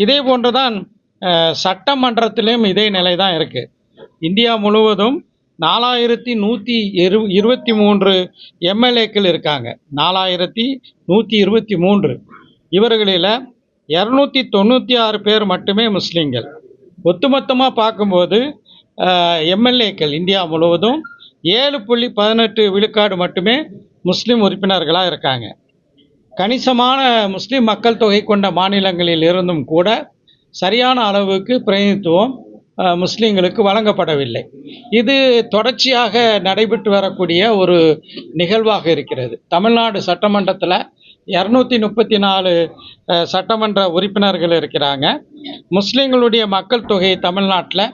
இதே போன்று தான் சட்டமன்றத்திலும் இதே நிலை தான் இருக்குது. இந்தியா முழுவதும் 4123 எம்எல்ஏக்கள் இருக்காங்க. 4123. இவர்களில் 296 பேர் மட்டுமே முஸ்லீம்கள். ஒட்டுமொத்தமாக பார்க்கும்போது எம்எல்ஏக்கள் இந்தியா முழுவதும் 7.18 விழுக்காடு மட்டுமே முஸ்லீம் உறுப்பினர்களாக இருக்காங்க. கணிசமான முஸ்லீம் மக்கள் தொகை கொண்ட மாநிலங்களில் இருந்தும் கூட சரியான அளவுக்கு பிரதிநிதித்துவம் முஸ்லீம்களுக்கு வழங்கப்படவில்லை. இது தொடர்ச்சியாக நடைபெற்று வரக்கூடிய ஒரு நிகழ்வாக இருக்கிறது. தமிழ்நாடு சட்டமன்றத்தில் 234 சட்டமன்ற உறுப்பினர்கள் இருக்கிறாங்க. முஸ்லீம்களுடைய மக்கள் தொகை தமிழ்நாட்டில்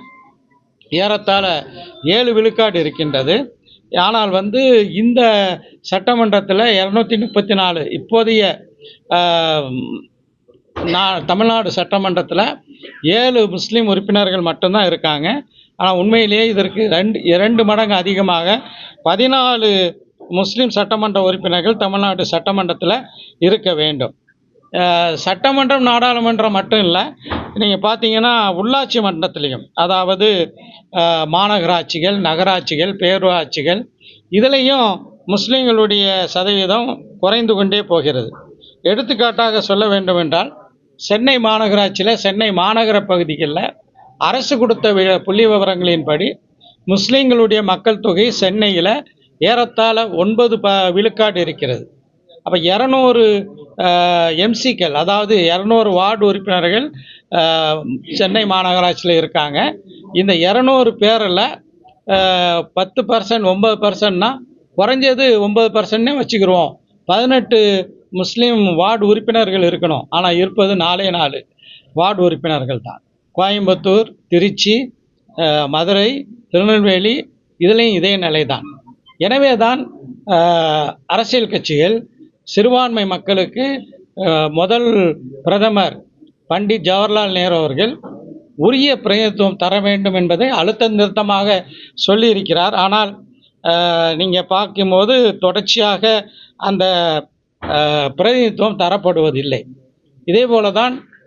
ஏறத்தாழ 7 விழுக்காடு இருக்கின்றது. ஆனால் இந்த சட்டமன்றத்தில் 234 இப்போதைய தமிழ்நாடு சட்டமன்றத்தில் 7 முஸ்லீம் உறுப்பினர்கள் மட்டும்தான் இருக்காங்க. ஆனால் உண்மையிலேயே இதற்கு 2 மடங்கு அதிகமாக 14 முஸ்லீம் சட்டமன்ற உறுப்பினர்கள் தமிழ்நாடு சட்டமன்றத்தில் இருக்க வேண்டும். சட்டமன்றம் நாடாளுமன்றம் மட்டும் இல்லை, நீங்கள் பார்த்தீங்கன்னா உள்ளாட்சி மன்றத்திலையும், அதாவது மாநகராட்சிகள், நகராட்சிகள், பேரூராட்சிகள், இதுலேயும் முஸ்லீம்களுடைய சதவீதம் குறைந்து கொண்டே போகிறது. எடுத்துக்காட்டாக சொல்ல வேண்டுமென்றால், சென்னை மாநகராட்சியில், சென்னை மாநகர பகுதிகளில் அரசு கொடுத்த புள்ளி விவரங்களின்படி முஸ்லீம்களுடைய மக்கள் தொகை சென்னையில் ஏறத்தாழ 9 விழுக்காடு இருக்கிறது. அப்போ 200 எம்சிக்கள், அதாவது 200 வார்டு உறுப்பினர்கள் சென்னை மாநகராட்சியில் இருக்காங்க. இந்த 200 பேரில் 10%, 9%னா குறைஞ்சது 9%னே வச்சுக்கிடுவோம். 18 முஸ்லீம் வார்டு உறுப்பினர்கள் இருக்கணும். ஆனால் இருப்பது 4 வார்டு உறுப்பினர்கள் தான். கோயம்புத்தூர், திருச்சி, மதுரை, திருநெல்வேலி, இதுலேயும் இதே நிலை தான். எனவே தான் அரசியல் கட்சிகள் சிறுபான்மை மக்களுக்கு முதல் பிரதமர் பண்டிட் ஜவஹர்லால் நேரு அவர்கள் உரிய பிரதிநிதித்துவம் தர வேண்டும் என்பதை அழுத்த நிறுத்தமாக சொல்லியிருக்கிறார். ஆனால் நீங்கள் பார்க்கும்போது தொடர்ச்சியாக அந்த பிரதிநிதித்துவம் தரப்படுவதில்லை. இதே போல தான்